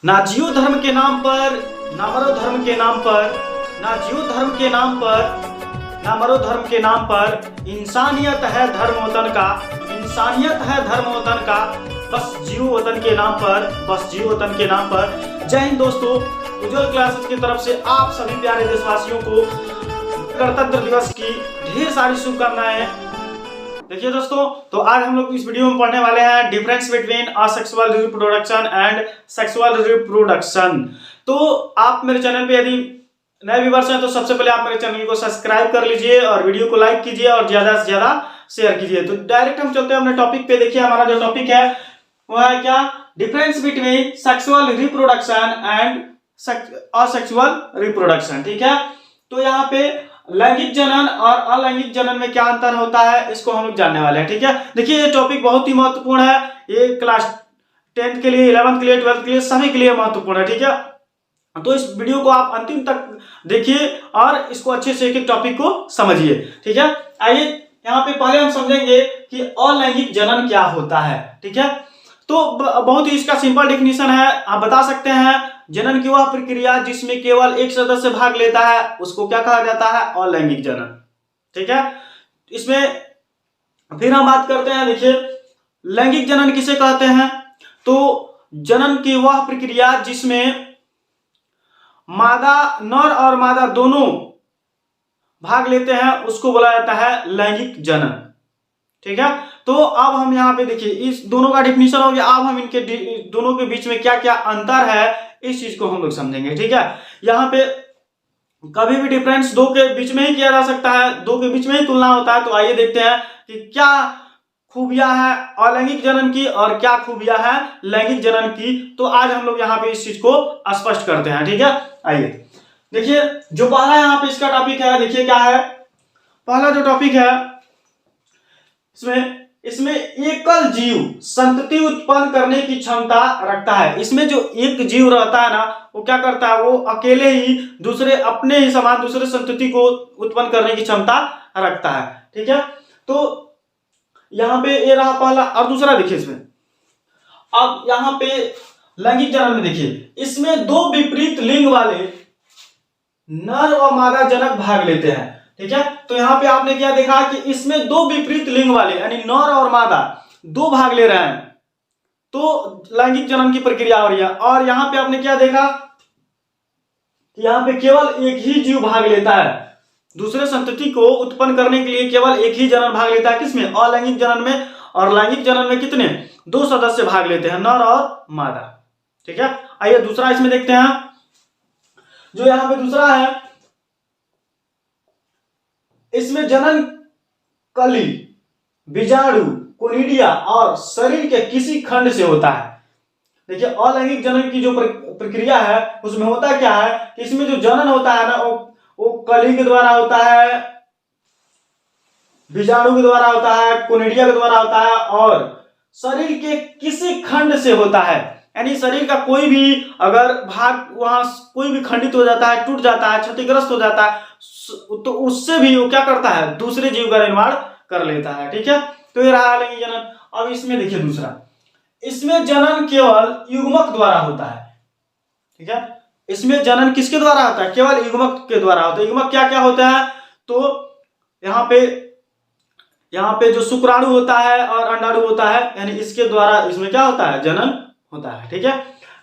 ना जियो धर्म के नाम पर, ना मरो धर्म के नाम पर, ना जियो धर्म के नाम पर, ना मरो धर्म के नाम पर, इंसानियत है धर्म वतन का, इंसानियत है धर्म वतन का, बस जियो वतन के नाम पर, बस जियो वतन के नाम पर। जय हिंद दोस्तों, उज्जवल क्लासेस की तरफ से आप सभी प्यारे देशवासियों को गणतंत्र दिवस की ढेर सारी शुभकामनाएं। देखिए दोस्तों, तो आज हम लोग इस वीडियो में पढ़ने वाले हैं difference between asexual reproduction and sexual reproduction. तो आप मेरे चैनल पे यदि नए व्यूअर्स हैं तो सबसे पहले आप मेरे चैनल को सब्सक्राइब कर लीजिए और वीडियो को लाइक कीजिए और ज्यादा से ज्यादा शेयर कीजिए। तो डायरेक्ट हम चलते हैं अपने टॉपिक पे। देखिए हमारा जो टॉपिक है वो है क्या, difference between sexual reproduction and asexual reproduction. ठीक है, तो यहाँ पे लैंगिक जनन और अलैंगिक जनन में क्या अंतर होता है इसको हम लोग जानने वाले हैं। ठीक है, देखिए ये टॉपिक बहुत ही महत्वपूर्ण है, ये क्लास 10th के लिए, 11th के लिए, 12th के लिए, सभी के लिए महत्वपूर्ण है। ठीक है, तो इस वीडियो को आप अंतिम तक देखिए और इसको अच्छे से एक एक टॉपिक को समझिए। ठीक है, आइए यहाँ पे पहले हम समझेंगे कि अलैंगिक जनन क्या होता है। ठीक है, तो बहुत ही इसका सिंपल डेफिनेशन है, आप बता सकते हैं जनन की वह प्रक्रिया जिसमें केवल एक सदस्य भाग लेता है उसको क्या कहा जाता है, अलैंगिक जनन। ठीक है, इसमें फिर हम बात करते हैं, देखिए लैंगिक जनन किसे कहते हैं, तो जनन की वह प्रक्रिया जिसमें मादा, नर और मादा दोनों भाग लेते हैं उसको बोला जाता है लैंगिक जनन। ठीक है, तो अब हम यहाँ पे देखिए इस दोनों का डिफिनीशन हो गया, अब हम इनके दोनों के बीच में क्या क्या अंतर है इस चीज को हम लोग समझेंगे। ठीक है, यहाँ पे कभी भी डिफरेंस दो के बीच में ही किया जा सकता है, दो के बीच में ही तुलना होता है। तो आइए देखते हैं कि क्या खूबियां हैं अलैंगिक जनन की और क्या खूबियां हैं लैंगिक जनन की। तो आज हम लोग यहाँ पे इस चीज को स्पष्ट करते हैं। ठीक है, आइए देखिए जो पहला यहाँ पे इसका टॉपिक है, देखिए क्या है, पहला जो टॉपिक है इसमें एकल जीव संतति उत्पन्न करने की क्षमता रखता है। इसमें जो एक जीव रहता है ना, वो क्या करता है, वो अकेले ही दूसरे अपने ही समान दूसरे संतति को उत्पन्न करने की क्षमता रखता है। ठीक है, तो यहाँ पे ये रहा पहला। और दूसरा देखिए इसमें, अब यहाँ पे लैंगिक जनन में देखिए इसमें दो विपरीत लिंग वाले नर और मादा जनक भाग लेते हैं। ठीक है, तो यहाँ पे आपने क्या देखा कि इसमें दो विपरीत लिंग वाले यानी नर और मादा दो भाग ले रहे हैं, तो लैंगिक जनन की प्रक्रिया हो रही है। और यहाँ पे आपने क्या देखा कि यहाँ पे केवल एक ही जीव भाग लेता है, दूसरे संतति को उत्पन्न करने के लिए केवल एक ही जनन भाग लेता है, किसमें, अलैंगिक जनन में। और लैंगिक जनन में कितने, दो सदस्य भाग लेते हैं, नर और मादा। ठीक है, आइए दूसरा इसमें देखते हैं, जो यहाँ पे दूसरा है इसमें जनन कली, बीजाणु, कोनिडिया और शरीर के किसी खंड से होता है। देखिए अलैंगिक जनन की जो प्रक्रिया है उसमें होता क्या है कि इसमें जो जनन होता है ना वो कली के द्वारा होता है, बीजाणु के द्वारा होता है, कोनिडिया के द्वारा होता है और शरीर के किसी खंड से होता है। यानी शरीर का कोई भी अगर भाग वहां कोई भी खंडित हो जाता है, टूट जाता है, क्षतिग्रस्त हो जाता है, तो उससे भी वो क्या करता है, दूसरे जीव का निर्माण कर लेता है। ठीक है, तो ये रहा अलैंगिक जनन। अब इसमें देखिए दूसरा, इसमें जनन केवल युग्मक द्वारा होता है। ठीक है, इसमें जनन किसके द्वारा होता है, केवल युग्मक के द्वारा होता है। युग्मक क्या क्या होता है, तो यहाँ पे जो शुक्राणु होता है और अंडाणु होता है, यानी इसके द्वारा इसमें क्या होता है, जनन होता है। ठीक है,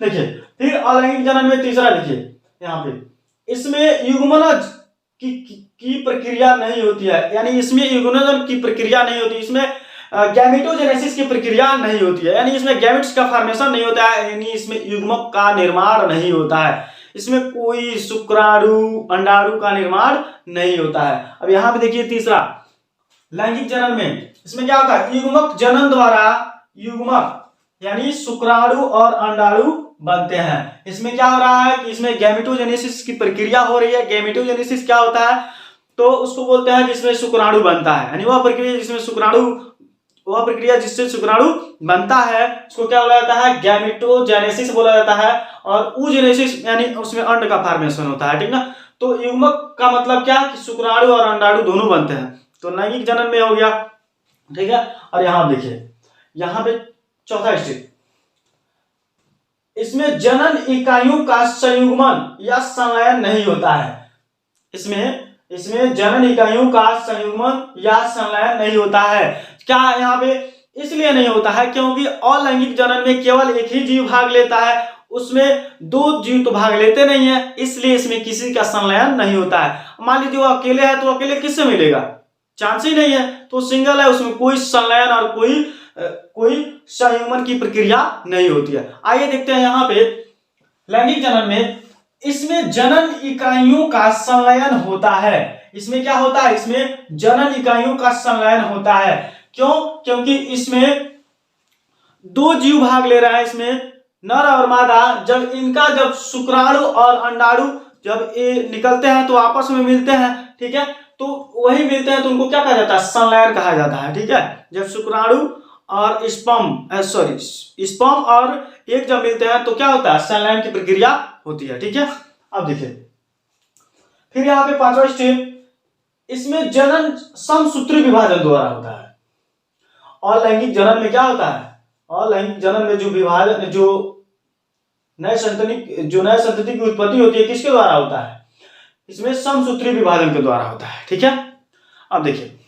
देखिए फिर अलैंगिक जनन में तीसरा देखिए यहाँ पे इसमें युग्मनज की प्रक्रिया नहीं होती है, यानी इसमें युग्मनज की प्रक्रिया नहीं होती, इसमें गैमेटोजेनेसिस की प्रक्रिया नहीं होती है, यानी इसमें गैमेट्स का फॉर्मेशन नहीं होता है, यानी इसमें युग्मक का निर्माण नहीं होता है, इसमें कोई शुक्राणु अंडाणु का निर्माण नहीं होता है। अब यहाँ पे देखिए तीसरा लैंगिक जनन में इसमें क्या होता है, युग्मक जनन द्वारा युग्मक यानी शुक्राणु और अंडाणु बनते हैं। इसमें क्या हो रहा है कि इसमें गैमेटोजेनेसिस की प्रक्रिया हो रही है। गैमेटोजेनेसिस क्या होता है, तो उसको बोलते हैं जिसमें शुक्राणु बनता है, यानी वह प्रक्रिया जिससे शुक्राणु बनता है उसको क्या बोला जाता है, गैमेटोजेनेसिस बोला जाता है। और oogenesis यानी उसमें अंड का फॉर्मेशन होता है। ठीक ना, तो युग्मक का मतलब क्या कि शुक्राणु और अंडाणु दोनों बनते हैं, तो लैंगिक जनन में हो गया। ठीक है, और यहाँ देखिए यहाँ पे चौथा स्टेप, इसमें जनन इकाइयों का संयुग्मन या संलयन नहीं होता है। इसमें जनन इकाइयों का संयुग्मन या संलयन नहीं होता है। क्या यहाँ पे इसलिए नहीं होता है क्योंकि अलैंगिक जनन में केवल एक ही जीव भाग लेता है, उसमें दो जीव तो भाग लेते नहीं है, इसलिए इसमें किसी का संलयन नहीं होता है। मान लीजिए वो अकेले है तो अकेले किससे मिलेगा, चांस ही नहीं है, तो सिंगल है, उसमें कोई संलयन और कोई संयुग्मन की प्रक्रिया नहीं होती है। आइए देखते हैं यहाँ पे लैंगिक जनन में, इसमें जनन इकाइयों का संलयन होता है। इसमें क्या होता है, इसमें जनन इकाइयों का संलयन होता है। क्यों? क्योंकि इसमें दो जीव भाग ले रहा है, इसमें नर और मादा। जब शुक्राणु और अंडाणु जब ये निकलते हैं तो आपस में मिलते हैं, ठीक है, तो वही मिलते हैं तो उनको क्या कहा जाता है, संलयन कहा जाता है, ठीक है। जब शुक्राणु और स्पर्म और एक जब मिलते हैं तो क्या होता है, संलयन की प्रक्रिया होती है, ठीक है। अब देखिए फिर यहाँ पे पांचवा स्टेप, इसमें जनन समसूत्री विभाजन द्वारा होता है। अलैंगिक जनन में क्या होता है, अलैंगिक जनन में जो विभाजन, जो नए संतति की उत्पत्ति होती है किसके द्वारा होता है, इसमें समसूत्री विभाजन के द्वारा होता है, ठीक है। अब देखिए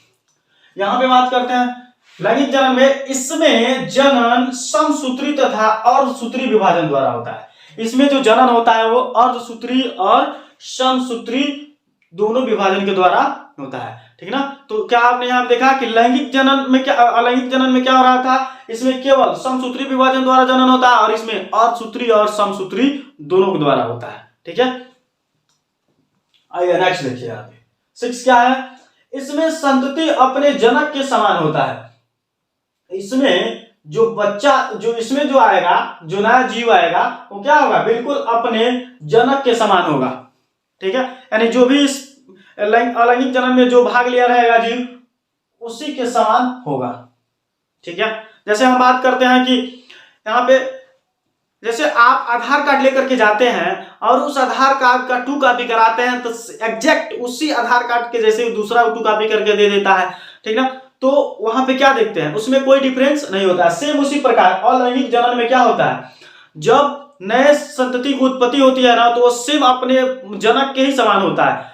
यहां पे बात करते हैं लैंगिक जनन में, इसमें जनन समसूत्री तथा अर्धसूत्री विभाजन द्वारा होता है। इसमें जो जनन होता है वो अर्धसूत्री और समसूत्री दोनों विभाजन के द्वारा होता है, ठीक ना। तो क्या आपने यहां देखा कि अलैंगिक जनन में क्या हो रहा था, इसमें केवल समसूत्री विभाजन द्वारा जनन होता है और इसमें अर्धसूत्री और समसूत्री दोनों के द्वारा होता है, ठीक है। आइए नेक्स्ट देखिए यहाँ पे 6 क्या है, इसमें संतति अपने जनक के समान होता है। इसमें जो बच्चा इसमें जो आएगा, जो नया जीव आएगा वो क्या होगा, बिल्कुल अपने जनक के समान होगा, ठीक है। यानी जो भी इस अलैंगिक जनन में जो भाग लिया रहेगा जीव उसी के समान होगा, ठीक है। जैसे हम बात करते हैं कि यहाँ पे जैसे आप आधार कार्ड लेकर के जाते हैं और उस आधार कार्ड का 2 कॉपी कराते हैं तो एग्जैक्ट उसी आधार कार्ड के जैसे दूसरा 2 कॉपी करके दे देता है, ठीक ना। तो वहां पे क्या देखते हैं, उसमें कोई डिफरेंस नहीं होता है। सेम उसी प्रकार अलैंगिक जनन में क्या होता है, जब नए संतति की उत्पत्ति होती है ना तो वो सेम अपने जनक के ही समान होता है,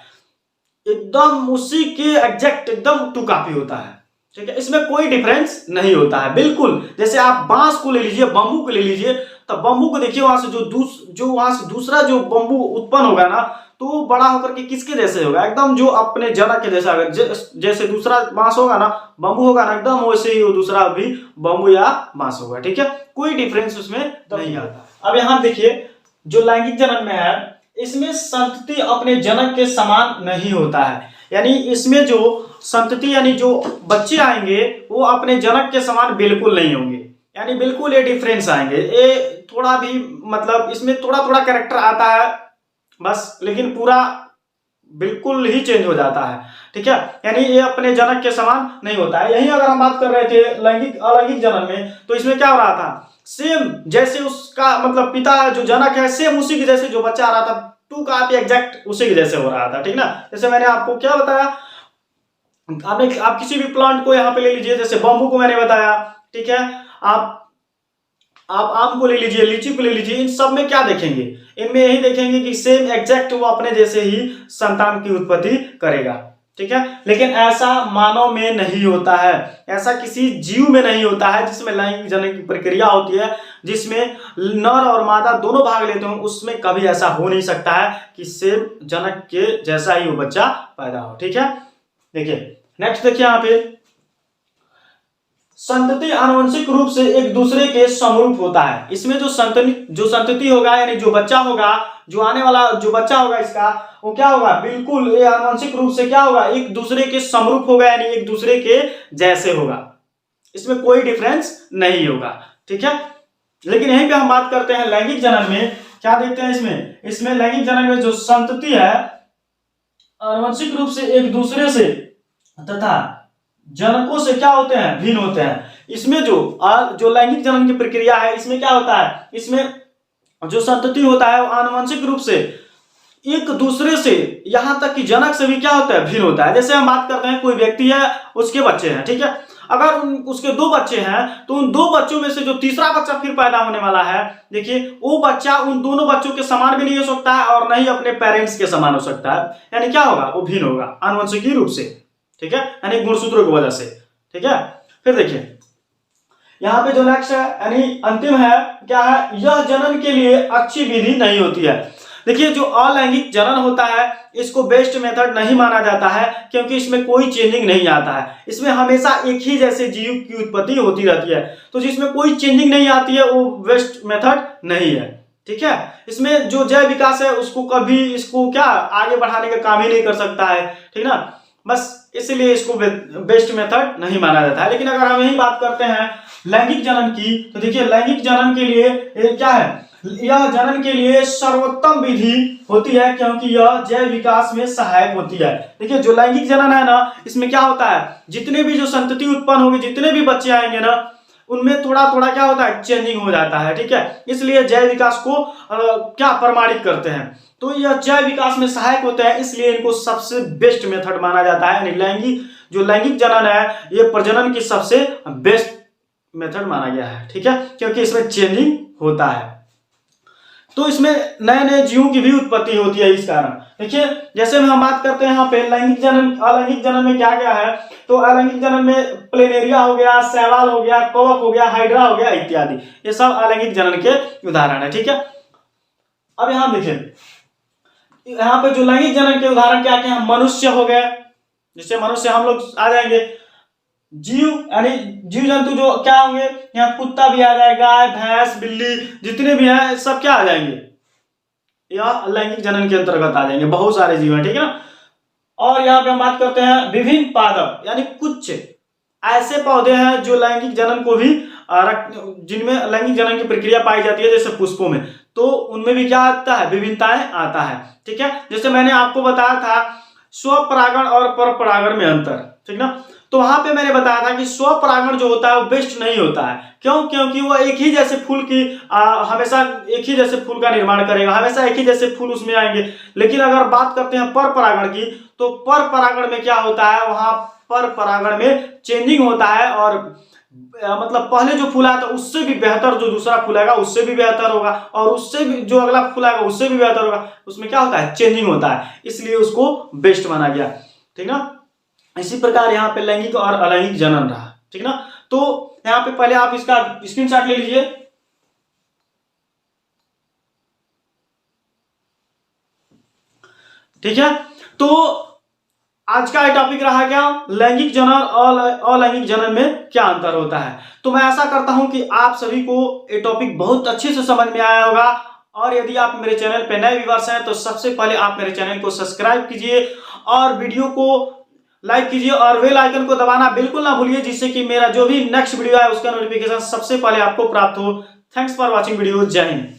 एकदम उसी के एग्जैक्ट एकदम 2 कॉपी होता है, ठीक है। इसमें कोई डिफरेंस नहीं होता है, बिल्कुल। जैसे आप बांस को ले लीजिए, बम्बू को ले लीजिए, तो बम्बू को देखिए वहां से वहां से दूसरा जो बम्बू उत्पन्न होगा ना तो वो बड़ा होकर के किसके जैसे होगा, एकदम जो अपने जनक के जैसा होगा। जैसे दूसरा बांस होगा ना, बम्बू होगा ना, एकदम वैसे ही वो दूसरा भी बम्बू या बांस होगा, ठीक है। कोई डिफरेंस उसमें नहीं आता। अब यहाँ देखिए जो लैंगिक जनन में है, इसमें संतति अपने जनक के समान नहीं होता है। यानी इसमें जो संतति यानी जो बच्चे आएंगे वो अपने जनक के समान बिल्कुल नहीं होंगे, यानी बिल्कुल ये डिफरेंस आएंगे। ये थोड़ा भी मतलब इसमें थोड़ा थोड़ा कैरेक्टर आता है बस, लेकिन पूरा बिल्कुल ही चेंज हो जाता है, ठीक है। यानी ये अपने जनक के समान नहीं होता है। यही अगर हम बात कर रहे थे अलैंगिक जनन में, तो इसमें क्या हो रहा था, सेम जैसे उसका मतलब पिता जो जनक है सेम उसी के जैसे जो बच्चा आ रहा था 2 कॉपी एग्जैक्ट उसी के जैसे हो रहा था, ठीक ना। जैसे मैंने आपको क्या बताया, आप किसी भी प्लांट को यहाँ पे ले लीजिए, जैसे बम्बू को मैंने बताया, ठीक है। आप आम को ले लीजिए, लीची को ले लीजिए, इन सब में क्या देखेंगे, इनमें यही देखेंगे कि सेम एग्जैक्ट वो अपने जैसे ही संतान की उत्पत्ति करेगा, ठीक है। लेकिन ऐसा मानव में नहीं होता है, ऐसा किसी जीव में नहीं होता है जिसमें लैंगिक जनन की प्रक्रिया होती है, जिसमें नर और मादा दोनों भाग लेते हो। उसमें कभी ऐसा हो नहीं सकता है कि सेम जनक के जैसा ही वो बच्चा पैदा हो, ठीक है। देखिए नेक्स्ट देखिए यहाँ पे, संतति आनुवंशिक रूप से एक दूसरे के समरूप होता है। इसमें जो संतति होगा यानी जो बच्चा होगा, जो आने वाला जो बच्चा होगा इसका, वो क्या होगा, बिल्कुल ये आनुवंशिक रूप से क्या होगा, एक दूसरे के समरूप होगा, यानी एक दूसरे के जैसे होगा। इसमें कोई डिफरेंस नहीं होगा, ठीक है। लेकिन यहीं पे हम बात करते हैं लैंगिक जनन में, क्या देखते हैं इसमें लैंगिक जनन में जो संतति है आनुवंशिक रूप से एक दूसरे से तथा जनकों से क्या होते हैं, भिन्न होते हैं। इसमें जो लैंगिक जनन की प्रक्रिया है, इसमें क्या होता है, इसमें जो संतति होता है वो आनुवंशिक रूप से एक दूसरे से, यहां तक कि जनक से भी क्या होता है, भिन्न होता है। जैसे हम बात करते हैं कोई व्यक्ति है, उसके बच्चे हैं, ठीक है। अगर उसके 2 बच्चे हैं तो उन 2 बच्चों में से जो तीसरा बच्चा फिर पैदा होने वाला है, देखिए वो बच्चा उन दोनों बच्चों के समान भी नहीं हो सकता है और नहीं अपने पेरेंट्स के समान हो सकता है। यानी क्या होगा, वो भिन्न होगा आनुवंशिकी रूप से, ठीक है, यानी गुणसूत्रों की वजह से, ठीक है। फिर देखिए यहाँ पे जो नेक्स्ट है यानी अंतिम है, क्या है, यह जनन के लिए अच्छी विधि नहीं होती है। देखिए जो अलैंगिक जनन होता है इसको बेस्ट मेथड नहीं माना जाता है, क्योंकि इसमें कोई चेंजिंग नहीं आता है। इसमें हमेशा एक ही जैसे जीव की उत्पत्ति होती रहती है, तो जिसमें कोई चेंजिंग नहीं आती है वो बेस्ट मेथड नहीं है, ठीक है। इसमें जो जय विकास है उसको कभी इसको क्या आगे बढ़ाने का काम ही नहीं कर सकता है, ठीक ना, बस इसलिए इसको बेस्ट मेथड नहीं माना जाता है। लेकिन अगर हम यही बात करते हैं लैंगिक जनन की, तो देखिए लैंगिक जनन के लिए क्या है, यह जनन के लिए सर्वोत्तम विधि होती है, क्योंकि यह जय विकास में सहायक होती है। देखिए जो लैंगिक जनन है ना, इसमें क्या होता है, जितने भी जो संतति उत्पन्न होगी, जितने भी बच्चे आएंगे ना, उनमें थोड़ा थोड़ा क्या होता है, चेंजिंग हो जाता है, ठीक है। इसलिए जय विकास को क्या प्रमाणित करते हैं, तो यह जय विकास में सहायक होते हैं, इसलिए इनको सबसे बेस्ट मेथड माना जाता है। लैंगिक जो लैंगिक जनन है ये प्रजनन की सबसे बेस्ट मेथड माना गया है, ठीक है, क्योंकि इसमें चेंजिंग होता है, तो इसमें नए नए जीवों की भी उत्पत्ति होती है इस कारण। देखिए जैसे हम बात करते हैं यहाँ पे लैंगिक जनन, अलैंगिक जनन में क्या क्या है, तो अलैंगिक जनन में प्लेनेरिया हो गया, शैवाल हो गया, कवक हो गया, हाइड्रा हो गया इत्यादि, ये सब अलैंगिक जनन के उदाहरण है, ठीक है। अब यहाँ देखिए यहाँ पे जो लैंगिक जनन के उदाहरण क्या क्या है, मनुष्य हो गए, जिससे मनुष्य हम लोग आ जाएंगे, जीव यानी जीव जंतु जो क्या होंगे, यहाँ कुत्ता भी आ जाएगा, गाय भैंस बिल्ली जितने भी हैं सब क्या आ जाएंगे, यह लैंगिक जनन के अंतर्गत आ जाएंगे, बहुत सारे जीव हैं, ठीक है ना। और यहाँ पे हम बात करते हैं विभिन्न पादप, यानी कुछ ऐसे पौधे हैं जो लैंगिक जनन को भी जिनमें लैंगिक जनन की प्रक्रिया पाई जाती है, जैसे पुष्पों में, तो उनमें भी क्या आता है, विभिन्नताएं आता है, ठीक है। जैसे मैंने आपको बताया था स्वपरागण और परपरागण में अंतर, ठीक ना, तो वहां पे मैंने बताया था कि स्वपरागण जो होता है वो बेस्ट नहीं होता है, क्यों, क्योंकि वो एक ही जैसे फूल की हमेशा एक ही जैसे फूल का निर्माण करेगा, हमेशा एक ही जैसे फूल उसमें आएंगे। लेकिन अगर बात करते हैं परपरागण की, तो परपरागण में क्या होता है, वहां परपरागण में चेंजिंग होता है, और मतलब पहले जो फूल आया था उससे भी बेहतर जो दूसरा फूल आएगा उससे भी बेहतर होगा, और उससे भी जो अगला फूल आएगा उससे भी बेहतर होगा, उसमें क्या होता है, चेंजिंग होता है, इसलिए उसको बेस्ट माना गया, ठीक ना। इसी प्रकार यहाँ पे लैंगिक और अलैंगिक जनन रहा, ठीक ना। तो यहाँ पे पहले आप इसका स्क्रीनशॉट ले लीजिए, ठीक है। तो आज का टॉपिक रहा क्या, लैंगिक जनन और अलैंगिक जनन में क्या अंतर होता है। तो मैं आशा करता हूं कि आप सभी को ये टॉपिक बहुत अच्छे से समझ में आया होगा, और यदि आप मेरे चैनल पे नए व्यूअर्स हैं तो सबसे पहले आप मेरे चैनल को सब्सक्राइब कीजिए और वीडियो को लाइक कीजिए और बेल आइकन को दबाना बिल्कुल ना भूलिए, जिससे कि मेरा जो भी नेक्स्ट वीडियो है उसका नोटिफिकेशन सबसे पहले आपको प्राप्त हो। Thanks for watching video. जय हिंद।